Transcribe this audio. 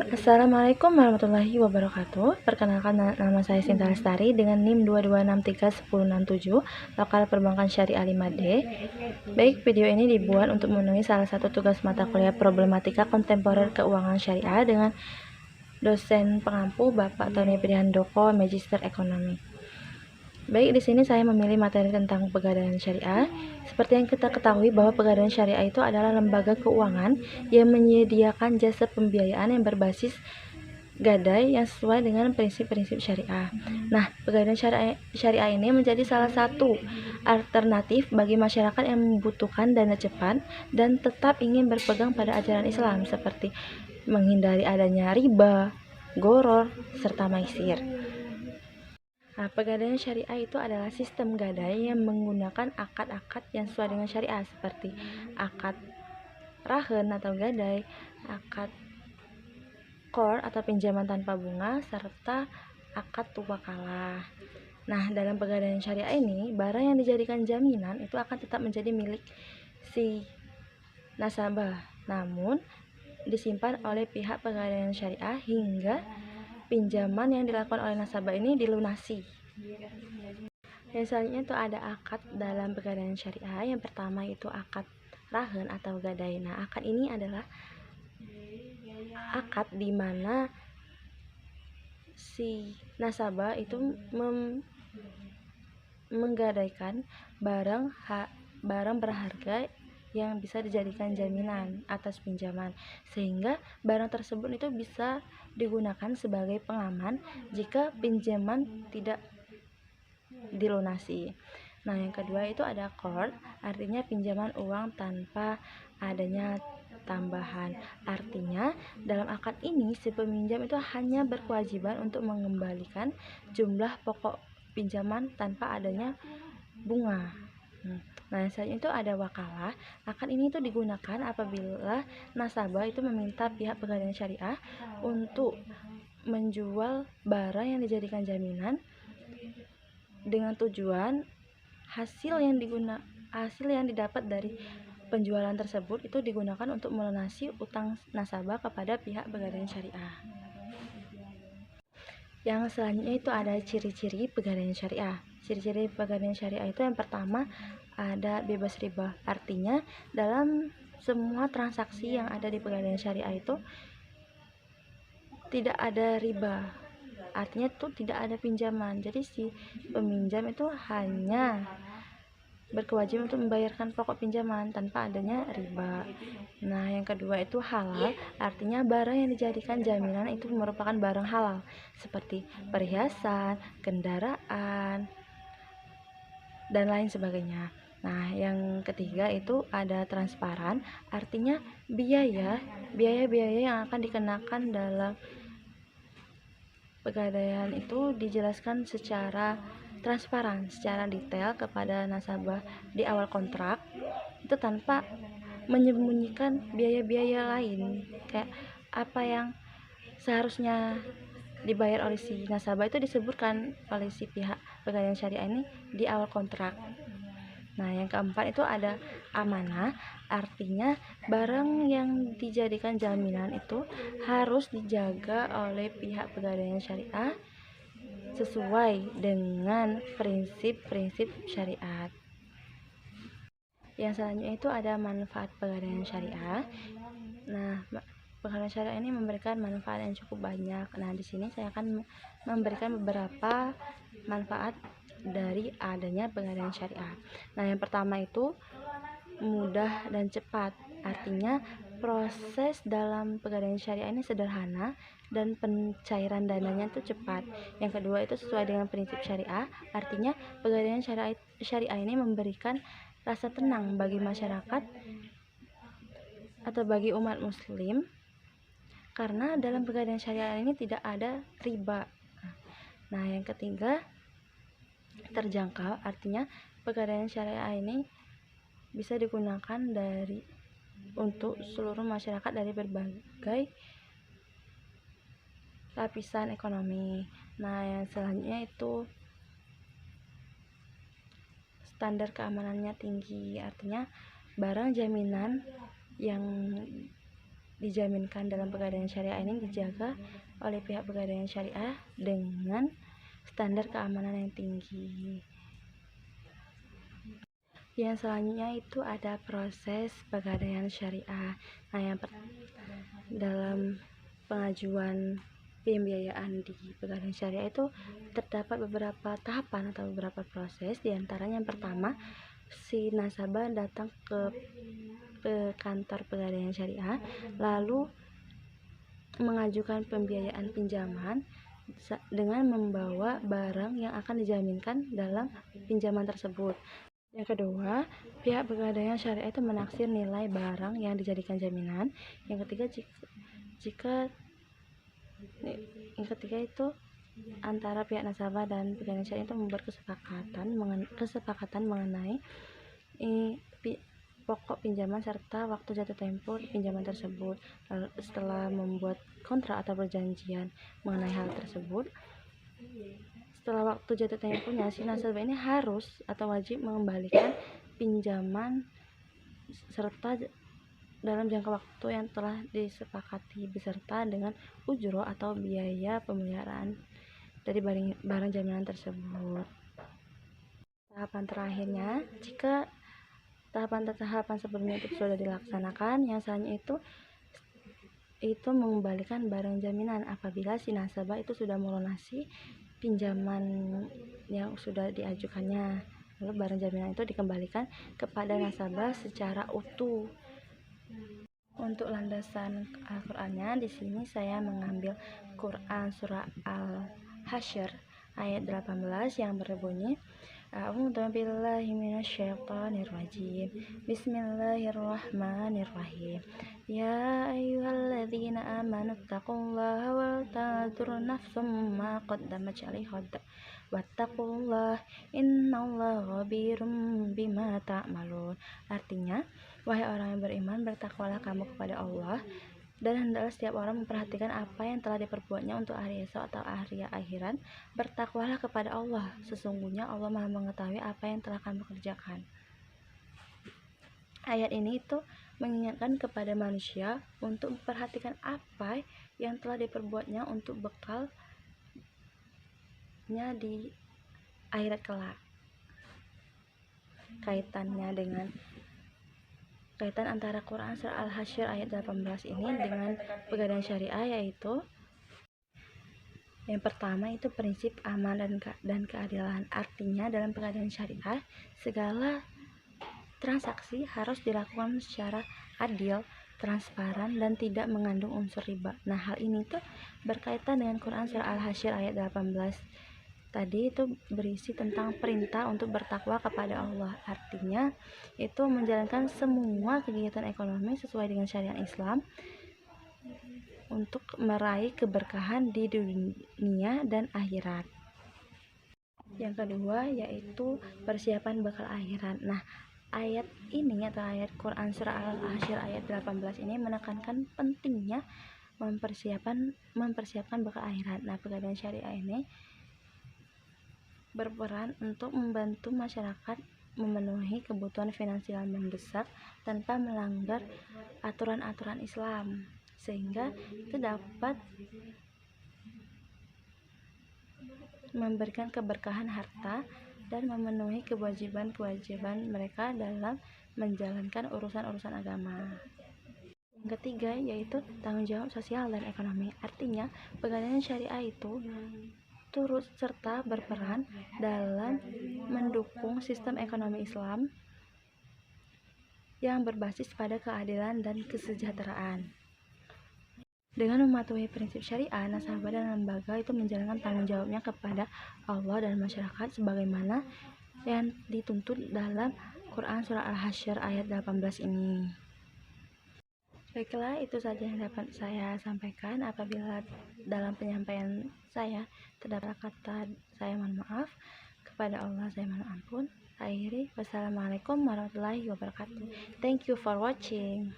Assalamualaikum warahmatullahi wabarakatuh. Perkenalkan, nama saya Sinta Lestari dengan NIM 226310667, lokal perbankan syariah 5D. Baik, video ini dibuat untuk memenuhi salah satu tugas mata kuliah problematika kontemporer keuangan syariah dengan dosen pengampu Bapak Tony Prihandoko, Magister Ekonomi. Baik, di sini saya memilih materi tentang pegadaian syariah. Seperti yang kita ketahui bahwa pegadaian syariah itu adalah lembaga keuangan yang menyediakan jasa pembiayaan yang berbasis gadai yang sesuai dengan prinsip-prinsip syariah. Nah, pegadaian syariah ini menjadi salah satu alternatif bagi masyarakat yang membutuhkan dana cepat dan tetap ingin berpegang pada ajaran Islam, seperti menghindari adanya riba, goror, serta maisir. Nah, pegadaian syariah itu adalah sistem gadai yang menggunakan akad-akad yang sesuai dengan syariah, seperti akad rahen atau gadai, akad qor atau pinjaman tanpa bunga, serta akad wakalah. Nah, dalam pegadaian syariah ini, barang yang dijadikan jaminan itu akan tetap menjadi milik si nasabah, namun disimpan oleh pihak pegadaian syariah hingga pinjaman yang dilakukan oleh nasabah ini dilunasi. Yang selanjutnya itu ada akad dalam pegadaian syariah. Yang pertama itu akad rahen atau gadai. Nah, akad ini adalah akad di mana si nasabah itu menggadaikan barang berharga yang bisa dijadikan jaminan atas pinjaman, sehingga barang tersebut itu bisa digunakan sebagai pengaman jika pinjaman tidak dilunasi. Nah, yang kedua itu ada qard, artinya pinjaman uang tanpa adanya tambahan. Artinya, dalam akad ini si peminjam itu hanya berkewajiban untuk mengembalikan jumlah pokok pinjaman tanpa adanya bunga. Nah, selanjutnya itu ada wakalah. Akad ini itu digunakan apabila nasabah itu meminta pihak pegadaian syariah untuk menjual barang yang dijadikan jaminan dengan tujuan hasil yang didapat dari penjualan tersebut itu digunakan untuk melunasi utang nasabah kepada pihak pegadaian syariah. Yang selanjutnya itu ada ciri-ciri pegadaian syariah. Ciri-ciri pegadaian syariah itu yang pertama ada bebas riba. Artinya dalam semua transaksi yang ada di pegadaian syariah itu tidak ada riba. Artinya itu tidak ada pinjaman. Jadi si peminjam itu hanya berkewajiban untuk membayarkan pokok pinjaman tanpa adanya riba. Nah, yang kedua itu halal, artinya barang yang dijadikan jaminan itu merupakan barang halal seperti perhiasan, kendaraan, dan lain sebagainya. Nah, yang ketiga itu ada transparan, artinya biaya-biaya yang akan dikenakan dalam pegadaian itu dijelaskan secara transparan, secara detail kepada nasabah di awal kontrak, itu tanpa menyembunyikan biaya-biaya lain, kayak apa yang seharusnya dibayar oleh si nasabah itu disebutkan oleh si pihak pegadaian syariah ini di awal kontrak. Nah, yang keempat itu ada amanah, artinya barang yang dijadikan jaminan itu harus dijaga oleh pihak pegadaian syariah sesuai dengan prinsip-prinsip syariat. Yang selanjutnya itu ada manfaat pegadaian syariah. Nah, pegadaian syariah ini memberikan manfaat yang cukup banyak. Nah, di sini saya akan memberikan beberapa manfaat dari adanya pegadaian syariah. Nah, yang pertama itu mudah dan cepat. Artinya proses dalam pegadaian syariah ini sederhana dan pencairan dananya itu cepat. Yang kedua itu sesuai dengan prinsip syariah, artinya pegadaian syariah ini memberikan rasa tenang bagi masyarakat atau bagi umat muslim, karena dalam pegadaian syariah ini tidak ada riba. Nah, yang ketiga terjangkau, artinya pegadaian syariah ini bisa digunakan untuk seluruh masyarakat dari berbagai lapisan ekonomi. Nah, yang selanjutnya itu standar keamanannya tinggi, artinya barang jaminan yang dijaminkan dalam pegadaian syariah ini dijaga oleh pihak pegadaian syariah dengan standar keamanan yang tinggi. Yang selanjutnya itu ada proses pegadaian syariah. Nah, dalam pengajuan pembiayaan di pegadaian syariah itu terdapat beberapa tahapan atau beberapa proses. Di antaranya yang pertama, si nasabah datang ke kantor pegadaian syariah lalu mengajukan pembiayaan pinjaman dengan membawa barang yang akan dijaminkan dalam pinjaman tersebut. Yang kedua, pihak pegadaian syariah itu menaksir nilai barang yang dijadikan jaminan. Yang ketiga itu antara pihak nasabah dan pegadaian syariah itu membuat kesepakatan mengenai pokok pinjaman serta waktu jatuh tempo pinjaman tersebut. Lalu setelah membuat kontrak atau perjanjian mengenai hal tersebut, setelah waktu jatuh temponya, si nasabah ini harus atau wajib mengembalikan pinjaman serta dalam jangka waktu yang telah disepakati beserta dengan ujro atau biaya pemeliharaan dari barang jaminan tersebut. Tahapan terakhirnya, jika tahapan sebelumnya itu sudah dilaksanakan, yang selanjutnya itu mengembalikan barang jaminan apabila si nasabah itu sudah melunasi pinjaman yang sudah diajukannya. Lalu barang jaminan itu dikembalikan kepada nasabah secara utuh. Untuk landasan Al-Qur'annya, di sini saya mengambil Quran surah Al-Hasyr ayat 18 yang berbunyi, A'udzu billahi minasyaitonir rajim. Bismillahirrahmanirrahim. Ya ayyuhalladzina amanu taqullaha wal tanzur nafsum ma qaddamat lighad. Wattaqullaha innallaha khabirum bima ta'malun. Artinya, wahai orang yang beriman, bertakwalah kamu kepada Allah, dan hendaklah setiap orang memperhatikan apa yang telah diperbuatnya untuk hari esok atau hari akhirat. Bertakwalah kepada Allah, sesungguhnya Allah Maha mengetahui apa yang telah kamu kerjakan. Ayat ini itu mengingatkan kepada manusia untuk memperhatikan apa yang telah diperbuatnya untuk bekalnya di akhirat kelak. Kaitan antara Quran surah Al-Hasyr ayat 18 ini dengan pegadaian syariah yaitu yang pertama itu prinsip aman dan keadilan. Artinya dalam pegadaian syariah segala transaksi harus dilakukan secara adil, transparan, dan tidak mengandung unsur riba. Nah, hal ini tuh berkaitan dengan Quran surah Al-Hasyr ayat 18 tadi, itu berisi tentang perintah untuk bertakwa kepada Allah. Artinya itu menjalankan semua kegiatan ekonomi sesuai dengan syariat Islam untuk meraih keberkahan di dunia dan akhirat. Yang kedua yaitu persiapan bekal akhirat. Nah, ayat ini atau ayat Quran surah Al-Hasyr ayat 18 ini menekankan pentingnya mempersiapkan bekal akhirat. Nah, pegadaian syariah ini berperan untuk membantu masyarakat memenuhi kebutuhan finansial mendesak tanpa melanggar aturan-aturan Islam, sehingga itu dapat memberikan keberkahan harta dan memenuhi kewajiban-kewajiban mereka dalam menjalankan urusan-urusan agama. Yang ketiga yaitu tanggung jawab sosial dan ekonomi. Artinya pegadaian syariah itu turut serta berperan dalam mendukung sistem ekonomi Islam yang berbasis pada keadilan dan kesejahteraan. Dengan mematuhi prinsip syariah, nasabah dan lembaga itu menjalankan tanggung jawabnya kepada Allah dan masyarakat sebagaimana yang dituntut dalam Quran surah Al-Hasyr ayat 18 ini. Baiklah, itu saja yang dapat saya sampaikan. Apabila dalam penyampaian saya terdapat kata saya mohon maaf, kepada Allah saya mohon ampun. Akhiri, wassalamualaikum warahmatullahi wabarakatuh. Thank you for watching.